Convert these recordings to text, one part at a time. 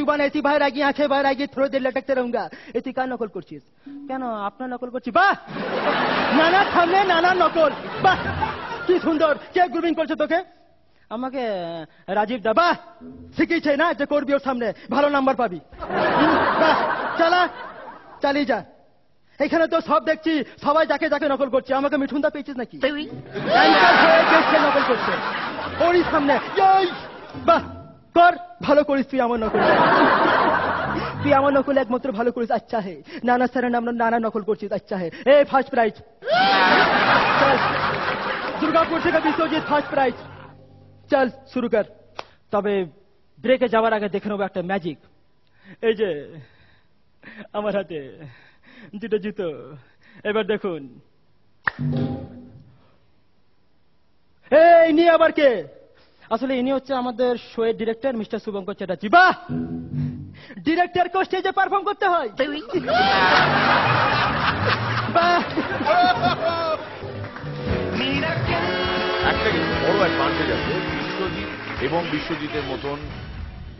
जुबान ऐसी बाहर आएगी, आंखें बाहर आएगी, थोड़ी देर लटकते रहूंगा। তুই কার নকল করছিস? কেন আপনার নকল করছি? বাহ, নানার সামনে নানার নকল, বাহ কি সুন্দর। কে গ্রুমিং করছে তোকে? আমাকে রাজীব দা। বাহ, শিখিয়েছে না যে করবি ওর সামনে, ভালো নাম্বার পাবি। বাহ, চালিয়ে যা। এখানে তো সব দেখছি, সবাই যাকে যাকে নকল করছে। আমাকে মিঠুন দা পেয়েছিস নাকি? নকল করছে ওরই সামনে। বাহ, কর, ভালো করিস তুই আমার নকল। তুই আমার নকল একমাত্র ভালো করিস। আচ্ছা হে, নানা স্যারের নাম নানা নকল করছিস। আচ্ছা হে, এ ফার্স্ট প্রাইজ। চল, দুর্গাপুর থেকে বিশ্বজিৎ ফার্স্ট প্রাইজ। চল শুরু কর। তবে ব্রেকে যাওয়ার আগে দেখে নেবো একটা ম্যাজিক। এই যে আমার হাতে দুটো জুতো, এবার দেখুন। এই নিয়ে আবার কে? আসলে ইনি হচ্ছে আমাদের শোয়ের ডিরেক্টর মিস্টার শুভঙ্কর চ্যাটার্জি। বাহ, ডিরেক্টরকে স্টেজে পারফর্ম করতে হয়। বাহ, একটা কিন্তু বড় অ্যাডভান্টেজ আছে বিশ্বজিৎ এবং বিশ্বজিতের মতন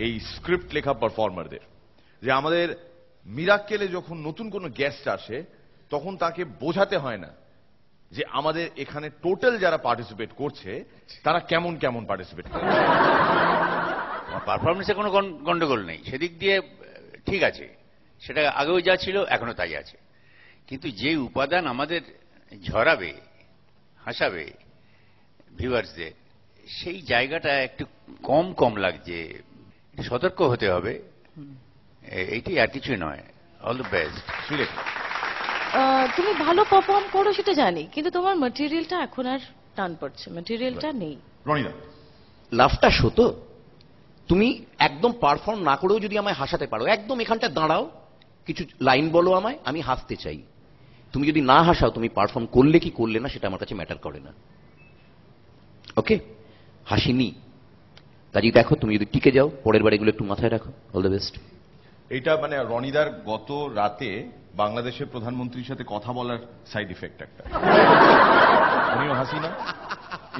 এই স্ক্রিপ্ট লেখা পারফর্মারদের, যে আমাদের মিরাক্কেলে যখন নতুন কোনো গেস্ট আসে তখন তাকে বোঝাতে হয় না যে আমাদের এখানে টোটাল যারা পার্টিসিপেট করছে তারা কেমন কেমন পার্টিসিপেট করে। পারফরমেন্সে কোনো গন্ডগোল নেই, সেদিক দিয়ে ঠিক আছে, সেটা আগেও যা ছিল এখনো তাই আছে। কিন্তু যে উপাদান আমাদের ঝরাবে, হাসাবে ভিউয়ার্সদের, সেই জায়গাটা একটু কম কম লাগছে। সতর্ক হতে হবে, এইটি আর কিছুই নয়। All the best. তুমি ভালো পারফর্ম করো সেটা জানি, কিন্তু তোমার ম্যাটেরিয়ালটা এখন আর টান পড়ছে, ম্যাটেরিয়ালটা নেই। রনিদা, লাভটা শত। তুমি একদম পারফর্ম না করেও যদি আমায় হাসাতে পারো, একদম এখানটা দাঁড়াও, কিছু লাইন বলো আমায়, আমি হাসতে চাই। তুমি যদি না হাসাও, তুমি পারফর্ম করলে কি করলে না সেটা আমার কাছে ম্যাটার করে না। ওকে, হাসিনি কাজী, দেখো তুমি যদি টিকে যাও, পরের বার এগুলো একটু মাথায় রাখো। All the best. এটা মানে রনিদার গত রাতে বাংলাদেশের প্রধানমন্ত্রীর সাথে কথা বলার সাইড ইফেক্ট একটা। উনিও হাসি না,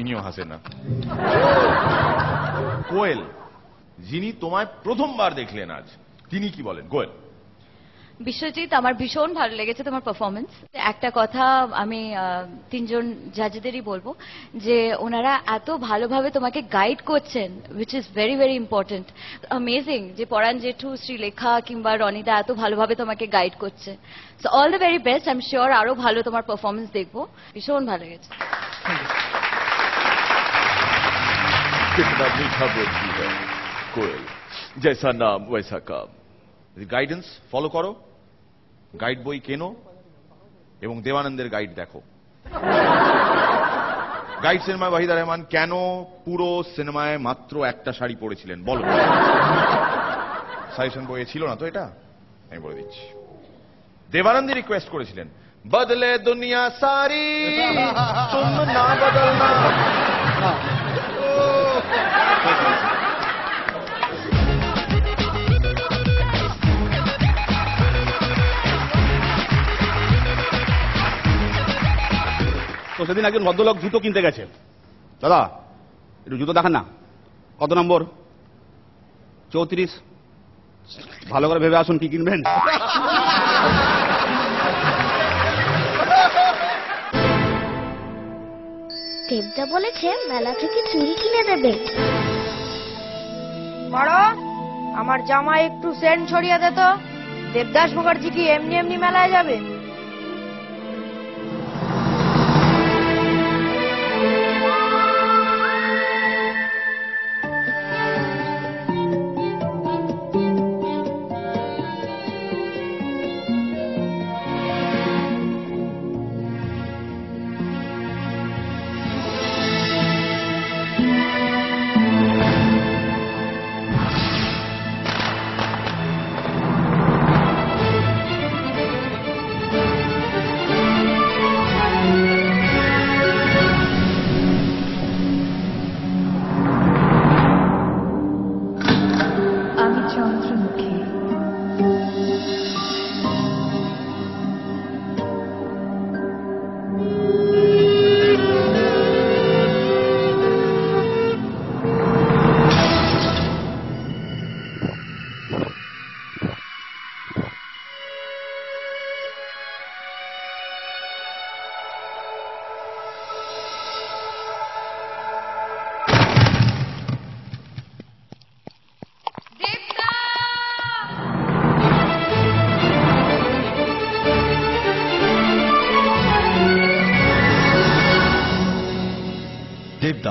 ইনিও হাসে না। কোয়েল, যিনি তোমায় প্রথমবার দেখলেন আজ, তিনি কি বলেন? কোয়েল। বিশ্বজিৎ, আমার ভীষণ ভালো লেগেছে তোমার পারফরমেন্স। একটা কথা আমি তিনজন জাজেদেরই বলবো, যে ওনারা এত ভালোভাবে তোমাকে গাইড করছেন, which is very very important. Amazing যে পরাণ জেঠু, শ্রীলেখা কিংবা রনিদা এত ভালোভাবে তোমাকে গাইড করছে। So all the very best. I am sure আরো ভালো তোমার পারফরমেন্স দেখবো। ভীষণ ভালো লেগেছে। कितना मीठा बोलती है कोयल, जैसा नाम वैसा काम। গাইডেন্স ফলো করো, গাইড বই কেনো এবং দেবানন্দের গাইড দেখো। গাইড সিনেমায় ওয়াহিদা রহমান কেন পুরো সিনেমায় মাত্র একটা শাড়ি পরেছিলেন বলো? সাজেশন বইয়ে ছিল না তো এটা? আমি বলে দিচ্ছি। দেবানন্দ রিকোয়েস্ট করেছিলেন, বদলে দুনিয়া সারি তুম না বদলনা। তো সেদিন একজন ভদ্রলোক জুতো কিনতে গেছে। দাদা একটু জুতো দেখান না, কত নম্বর? 34। ভালো করে ভেবে আসুন কি কিনবেন। দেবদা বলেছে মেলা থেকে চুড়ি কিনে দেবে। বড়, আমার জামায় একটু সেন্ট ছড়িয়ে দে তো। দেবদাস মুখার্জি কি এমনি এমনি মেলায় যাবে?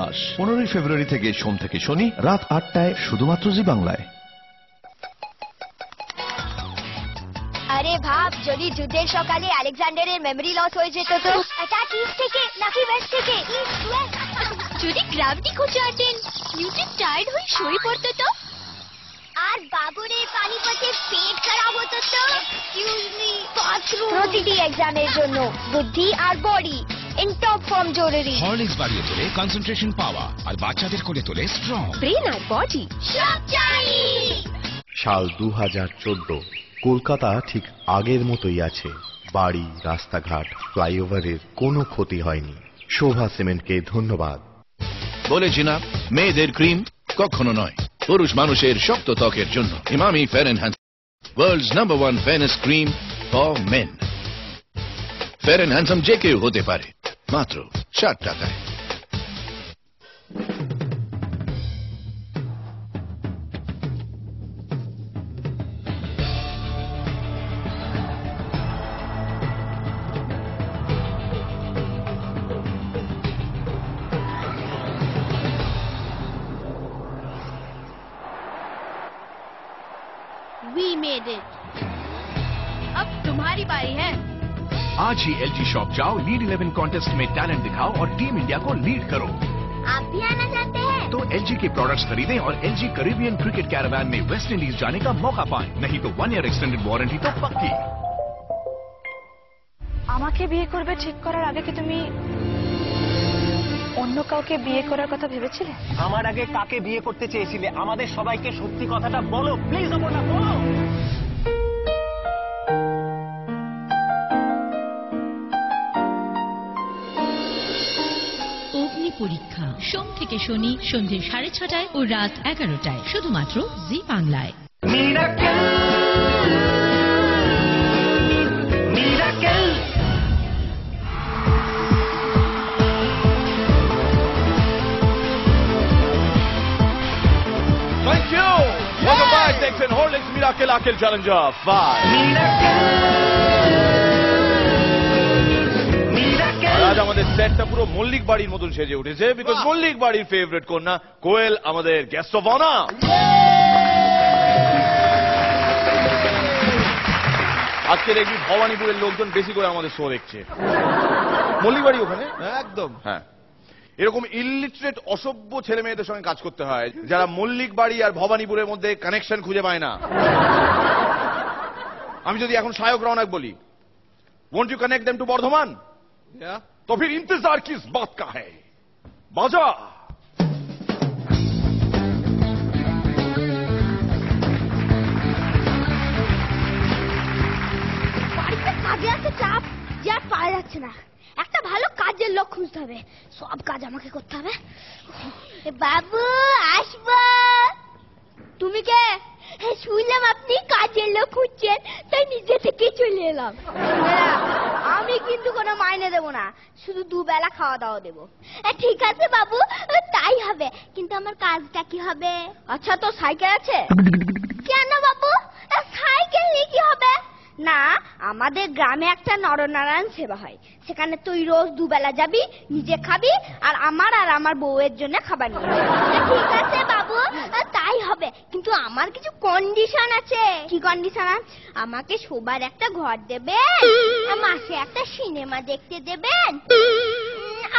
মাস 15 ফেব্রুয়ারি থেকে সোম থেকে শনি রাত 8টায় শুধুমাত্র জি বাংলায়। আরে ভাব, যদি যুদ্ধের সকালে আলেকজান্ডারের মেমরি লস হয়ে যেত তো? এটা ইস্ট থেকে নাকি ওয়েস্ট থেকে? যদি গ্র্যাভিটি খুঁজে আনতেন নিউটন টায়ার্ড হয়ে শুয়ে পড়তো তো? আর বাবুরের পানিপথে পেট খারাপ হতো তো? Excuse me, bathroom. প্রতিটি এক্সামের জন্য বুদ্ধি আর বডি ইন টপ ফর্ম জরুরি। হরলিক্স বাড়িয়ে তোলে কনসেন্ট্রেশন পাওয়া, আর বাচ্চাদের করে তোলে স্ট্রং। ব্রেন আর বডি সব চাই। সাল 2014, কলকাতা ঠিক আগের মতোই আছে। বাড়ি, রাস্তাঘাট, ফ্লাইওভারের কোনো ক্ষতি হয়নি। শোভা সিমেন্টকে ধন্যবাদ। বলেছি না, মেয়েদের ক্রিম কখনো নয়, পুরুষ মানুষের শক্ত ত্বকের জন্য। Emami fair and handsome, world's number 1 fairness cream for men. Fair and handsome যে কেউ হতে পারে, মাত্র 60 টাকায়। We made it. अब तुम्हारी बारी है। आज ही एलजी शॉप जाओ, लीड 11 कॉन्टेस्ट में टैलेंट दिखाओ और टीम इंडिया को लीड करो। आप भी आना चाहते हैं? तो एलजी के प्रोडक्ट्स खरीदें और एलजी कैरिबियन क्रिकेट कैरावान में वेस्ट इंडीज जाने का मौका पाएं। नहीं तो 1 ईयर एक्सटेंडेड वारंटी तो पक्की। আমাকে বিয়ে করবে ঠিক করার আগে কি তুমি অন্য কাউকে বিয়ে করার কথা ভেবেছিলে? আমার আগে কাকে বিয়ে করতে চেয়েছিলে? আমাদের সবাইকে সত্যি কথাটা বলো প্লিজ। অপর্ণা বলো। অগ্নি পরীক্ষা সোম থেকে শনি সন্ধ্যে 6:30টায় ও রাত 11টায় শুধুমাত্র জি বাংলায়। Thank you. Welcome back. দেখছেন হরলিক্স মিরাকেল আকেল চ্যালেঞ্জার 5। আজ আমাদের সেটটা পুরো মল্লিক বাড়ির মতন সেজে উঠেছে, বিকজ মল্লিক বাড়ির ফেভারিট কন্যা কোয়েল আমাদের গেস্ট অফ অনার। আজকে দেখবি ভবানীপুরের লোকজন বেশি করে আমাদের শো দেখছে। মল্লিক বাড়ি ওখানে একদম। হ্যাঁ, এরকম ইলিটারেট অসভ্য ছেলে মেয়েদের সঙ্গে কাজ করতে হয় যারা মল্লিক বাড়ি আর ভবানীপুরের মধ্যে কানেকশন খুঁজে পায় না। আমি যদি এখন সায়ক রওনাক বলি, won't you connect them to Bardhaman? तो फिर इंतजार किस बात का है? बाजा। বাড়িতে কাজে আছে চাপ, যে আর পারা যাচ্ছে না। একটা ভালো কাজের লোক খুঁজতে হবে, সব কাজ আমাকে করতে হবে। বাবু আসবো। তুমি কে? শুনলাম আপনি কাজের লোক খুঁজছেন, তাই নিজে থেকে চলে এলাম। আমি কিন্তু কোনো মাইনে দেবো না, শুধু দুবেলা খাওয়া দাওয়া দেবো। ঠিক আছে বাবু, তাই হবে, কিন্তু আমার কাজটা কি হবে? আচ্ছা, তো সাইকেল আছে? কেন বাবু, সাইকেল নিয়ে কি হবে? না, আমাদের গ্রামে একটা নরনারায়ণ সেবা হয়, সেখানে তুই রোজ দুবেলা যাবি, নিজে খাবি, আর আমার বউয়ের জন্য খাবার নিয়ে। ঠিক আছে বাবু, তাই হবে, কিন্তু আমার কিছু কন্ডিশন আছে। কি কন্ডিশন? আমাকে শোবার একটা ঘর দেবেন, মাসে একটা সিনেমা দেখতে দেবেন,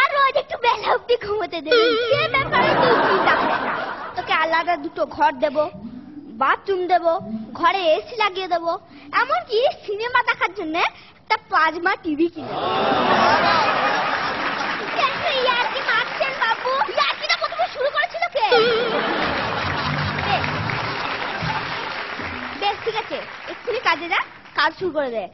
আর রোজ একটু বেলা অব্দি ঘুমোতে দেবেন। সে ব্যাপারে তুই চিন্তা করে না, তোকে আলাদা দুটো ঘর দেবো, বাথরুম দেবো, ঘরে এসি লাগিয়ে দেবো, এমনকি সিনেমা দেখার জন্য একটা প্লাজমা টিভি কিনে দেবো। ইয়ার্কি মারছেন বাবু? ইয়ার্কিটা প্রথমে শুরু করেছিল কে? বেশ ঠিক আছে, এক্ষুনি কাজে যা, কাজ শুরু করে দে।